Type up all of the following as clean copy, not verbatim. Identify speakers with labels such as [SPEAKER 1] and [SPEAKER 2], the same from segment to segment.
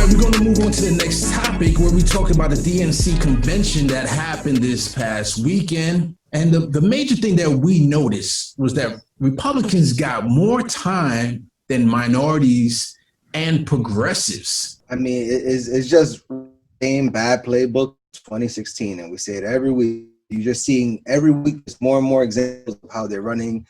[SPEAKER 1] right, we're going to move on to the next topic where we talk about the DNC Convention that happened this past weekend. And the major thing that we noticed was that Republicans got more time than minorities and progressives.
[SPEAKER 2] I mean, it's just same bad playbook 2016, and we say it every week. You're just seeing every week there's more and more examples of how they're running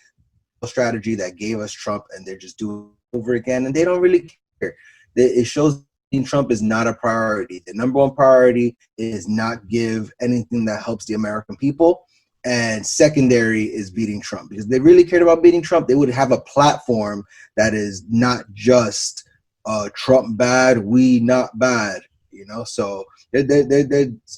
[SPEAKER 2] a strategy that gave us Trump, and they're just doing it over again, and they don't really care. It shows Trump is not a priority. The number one priority is not give anything that helps the American people. And secondary is beating Trump. Because if they really cared about beating Trump, they would have a platform that is not just Trump bad, we not bad. You know, so there's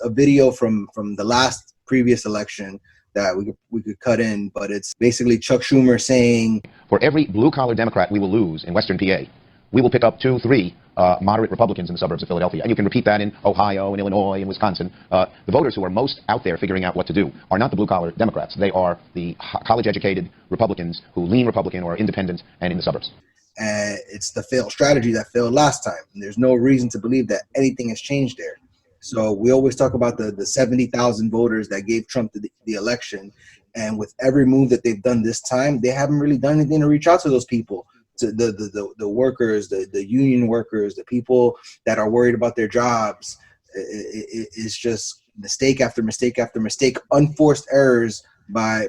[SPEAKER 2] a video from the previous election that we could cut in, but it's basically Chuck Schumer saying,
[SPEAKER 3] for every blue-collar Democrat we will lose in Western PA, we will pick up 2, 3 moderate Republicans in the suburbs of Philadelphia. And you can repeat that in Ohio and Illinois and Wisconsin. The voters who are most out there figuring out what to do are not the blue-collar Democrats. They are the college-educated Republicans who lean Republican or independent and in the suburbs.
[SPEAKER 2] And it's the failed strategy that failed last time. And there's no reason to believe that anything has changed there. So we always talk about the 70,000 voters that gave Trump the election. And with every move that they've done this time, they haven't really done anything to reach out to those people. To the workers, the union workers, the people that are worried about their jobs. It's just mistake after mistake after mistake, unforced errors by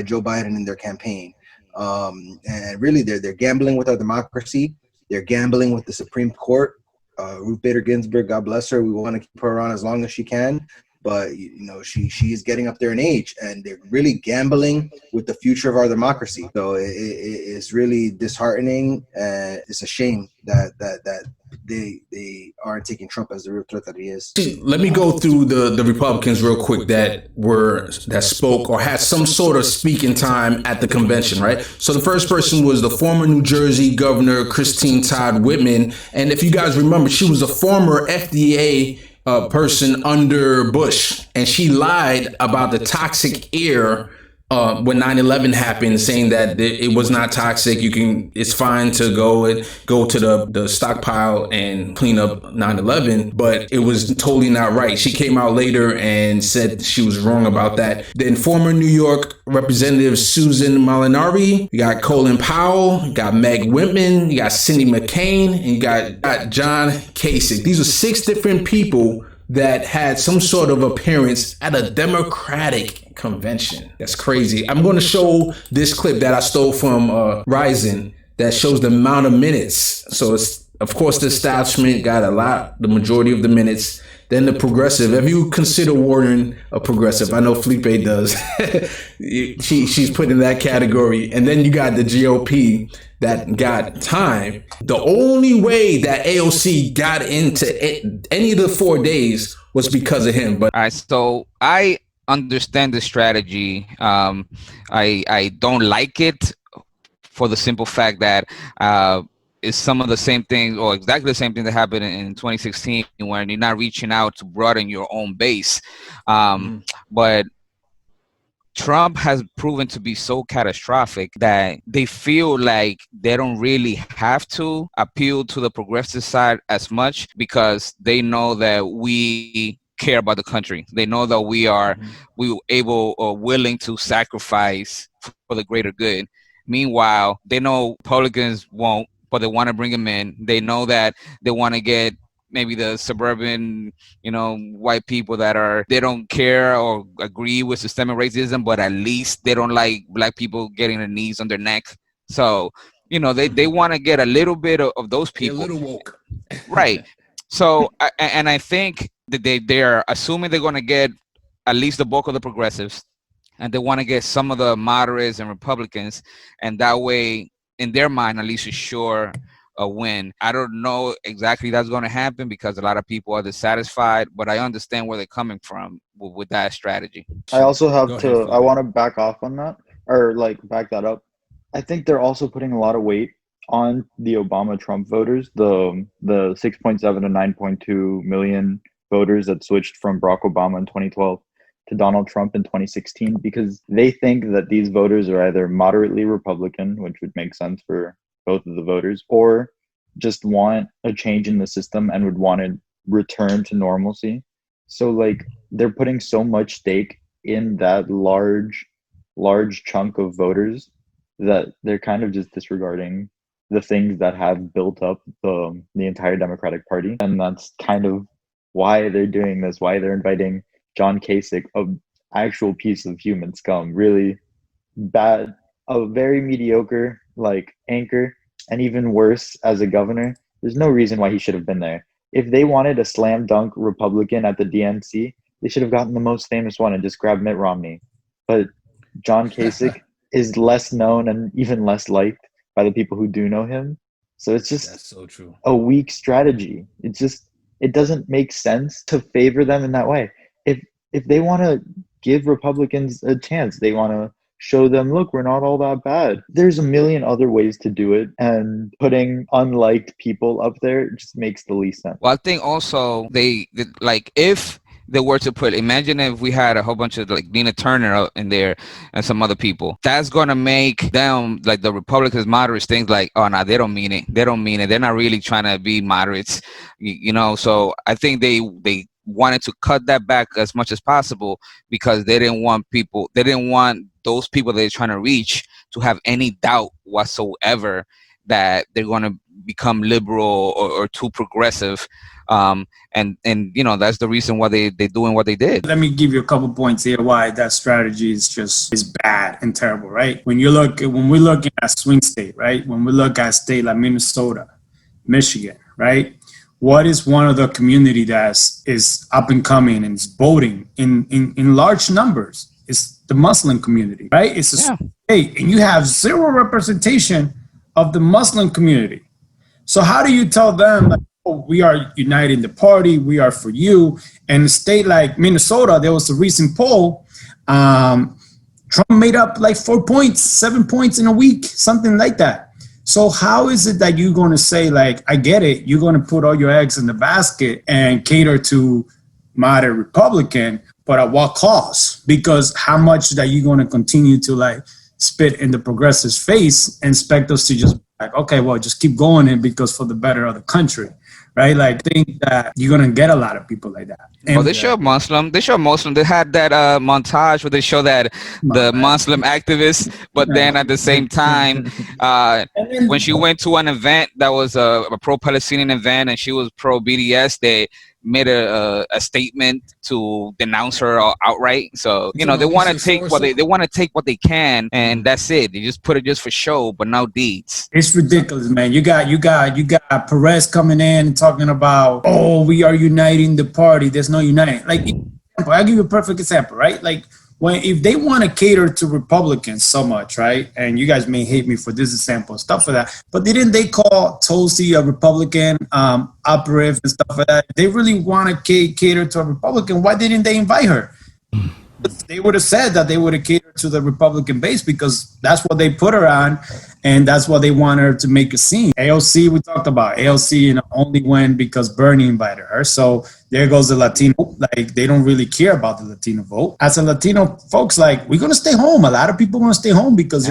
[SPEAKER 2] Joe Biden in their campaign. And really, they're gambling with our democracy. They're gambling with the Supreme Court. Ruth Bader Ginsburg, God bless her. We want to keep her on as long as she can. But, you know, she is getting up there in age, and they're really gambling with the future of our democracy. So it's really disheartening, and it's a shame that they aren't taking Trump as the real threat that he is.
[SPEAKER 1] Let me go through the Republicans real quick that spoke or had some sort of speaking time at the convention, right? So the first person was the former New Jersey Governor Christine Todd Whitman, and if you guys remember, she was a former FDA person under Bush, and she lied about the toxic air when 9/11 happened, saying that it was not toxic. It's fine to go to the stockpile and clean up 9/11, but it was totally not right. She came out later and said she was wrong about that. Then former New York Representative Susan Molinari, you got Colin Powell, you got Meg Whitman, you got Cindy McCain, and you got John Kasich. These are 6 different people that had some sort of appearance at a Democratic convention. That's crazy. I'm going to show this clip that I stole from Ryzen that shows the amount of minutes. So it's, of course, the establishment got the majority of the minutes. Then the progressive, if you consider Warren a progressive, I know Felipe does. She's put in that category. And then you got the GOP that got time. The only way that AOC got into any of the 4 days was because of him. But
[SPEAKER 4] all right, so I understand the strategy. I don't like it for the simple fact that is some of the same things, or exactly the same thing that happened in 2016, when you're not reaching out to broaden your own base. But Trump has proven to be so catastrophic that they feel like they don't really have to appeal to the progressive side as much, because they know that we care about the country. They know that we are able or willing to sacrifice for the greater good. Meanwhile, they know Republicans won't, but they want to bring them in. They know that they want to get maybe the suburban, white people they don't care or agree with systemic racism, but at least they don't like black people getting their knees on their neck. So, they want to get a little bit of those people.
[SPEAKER 1] A little woke.
[SPEAKER 4] Right. So, I think that they're assuming they're going to get at least the bulk of the progressives, and they want to get some of the moderates and Republicans, and that way, in their mind, at least is sure a win. I don't know exactly that's going to happen because a lot of people are dissatisfied, but I understand where they're coming from with that strategy.
[SPEAKER 5] I also I want to back off on that, or back that up. I think they're also putting a lot of weight on the Obama-Trump voters, the 6.7 to 9.2 million voters that switched from Barack Obama in 2012 to Donald Trump in 2016, because they think that these voters are either moderately Republican, which would make sense for both of the voters, or just want a change in the system and would want to return to normalcy. So like they're putting so much stake in that large chunk of voters that they're kind of just disregarding the things that have built up the entire Democratic Party. And that's kind of why they're doing this, why they're inviting John Kasich, an actual piece of human scum, really bad, a very mediocre like anchor, and even worse as a governor. There's no reason why he should have been there. If they wanted a slam dunk Republican at the DNC, they should have gotten the most famous one and just grabbed Mitt Romney. But John Kasich is less known and even less liked by the people who do know him. So it's just
[SPEAKER 1] That's so true.
[SPEAKER 5] a weak strategy. It doesn't make sense to favor them in that way. If they want to give Republicans a chance, they want to show them, look, we're not all that bad. There's a million other ways to do it, and putting unliked people up there just makes the least sense.
[SPEAKER 4] Well, I think also if they were to put, imagine if we had a whole bunch of like Nina Turner in there and some other people, that's going to make them, like the Republicans, moderates, things like, oh, no, they don't mean it. They don't mean it. They're not really trying to be moderates, you know? So I think they wanted to cut that back as much as possible because they didn't want those people they're trying to reach to have any doubt whatsoever that they're going to become liberal or too progressive. And you know, that's the reason why they're doing what they did.
[SPEAKER 6] Let me give you a couple points here why that strategy is bad and terrible, right? When we're looking at swing state, right? When we look at state like Minnesota, Michigan, right? What is one of the community that is up and coming and is voting in large numbers? It's the Muslim community, right? It's a state, and you have zero representation of the Muslim community. So how do you tell them, like, oh, we are uniting the party, we are for you? And a state like Minnesota, there was a recent poll, Trump made up like 4 points, 7 points in a week, something like that. So how is it that you're going to say, like, I get it, you're going to put all your eggs in the basket and cater to moderate Republican, but at what cost? Because how much that you're going to continue to like spit in the progressives' face and expect us to just like, okay, well, just keep going in because for the better of the country, right? Like, I think that you're going to get a lot of people like that. And
[SPEAKER 4] they show Muslim. They had that montage where they show that the Muslim activists, but then at the same time, when she went to an event that was a pro-Palestinian event and she was pro-BDS, they made a statement to denounce her outright. So you know, they want to take what they can, and that's it. They just put it just for show, but no deeds.
[SPEAKER 6] It's ridiculous, man. You got Perez coming in and talking about, oh, we are uniting the party. There's no uniting. Like, I'll give you a perfect example, right? Like, if they want to cater to Republicans so much, right? And you guys may hate me for this example and stuff like that, but didn't they call Tulsi a Republican operative and stuff like that? They really want to cater to a Republican. Why didn't they invite her? They would have said that they would have catered to the Republican base because that's what they put her on, and that's what they want her to make a scene. AOC, we talked about AOC, you know, only went because Bernie invited her. So there goes the Latino. Like, they don't really care about the Latino vote. As a Latino, folks, like, we're gonna stay home. A lot of people want to stay home because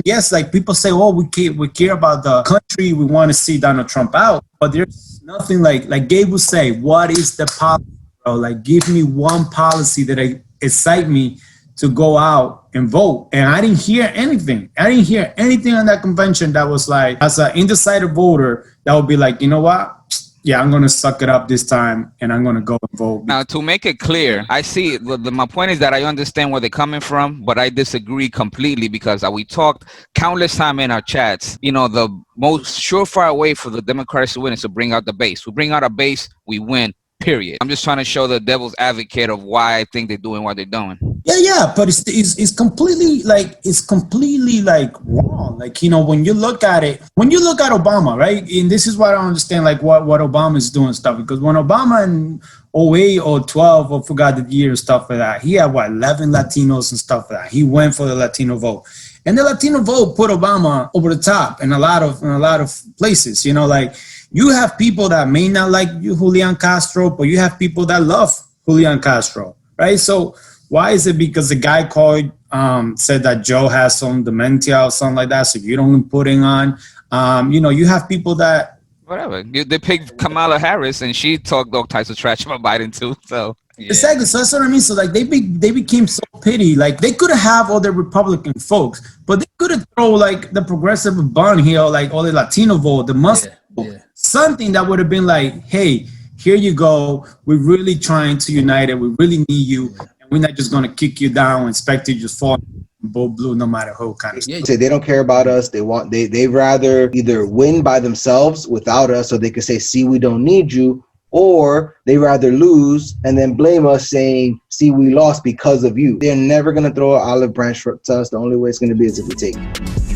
[SPEAKER 6] yes, like people say, oh, we care about the country. We want to see Donald Trump out, but there's nothing like Gabe would say. What is the policy, bro? Like, give me one policy that excite me to go out and vote. And I didn't hear anything. I didn't hear anything on that convention that was like, as an undecided voter, that would be like, you know what? Yeah, I'm going to suck it up this time and I'm going to go and vote.
[SPEAKER 4] Now, to make it clear, I see, my point is that I understand where they're coming from, but I disagree completely because we talked countless time in our chats, you know, the most surefire way for the Democrats to win is to bring out the base. We bring out a base, we win. Period. I'm just trying to show the devil's advocate of why I think they're doing what they're doing.
[SPEAKER 6] Yeah, but it's completely like wrong. Like, you know, when you look at Obama, right? And this is why I don't understand like what Obama is doing stuff, because when Obama in 08 or 12 or forgot the year and stuff like that, he had 11 Latinos and stuff like that. He went for the Latino vote. And the Latino vote put Obama over the top in a lot of places, you know, like you have people that may not like Julian Castro, but you have people that love Julian Castro, right? So why is it because the guy called, said that Joe has some dementia or something like that, so you don't put him on? You know, you have people that
[SPEAKER 4] whatever. They picked Kamala Harris, and she talked all types of trash about Biden too. So
[SPEAKER 1] Yeah.
[SPEAKER 6] Exactly. So that's what I mean. So like they became so petty. Like they could have all the Republican folks, but they could have thrown like the progressive bun here, like all the Latino vote, the Muslim vote, something that would have been like, hey, here you go. We're really trying to unite it. We really need you, and we're not just gonna kick you down and expect you to just fall both blue no matter who kind of stuff.
[SPEAKER 2] Say they don't care about us. They rather either win by themselves without us, so they can say, see, we don't need you, or they rather lose and then blame us saying, see, we lost because of you. They're never going to throw an olive branch to us. The only way it's going to be is if we take it.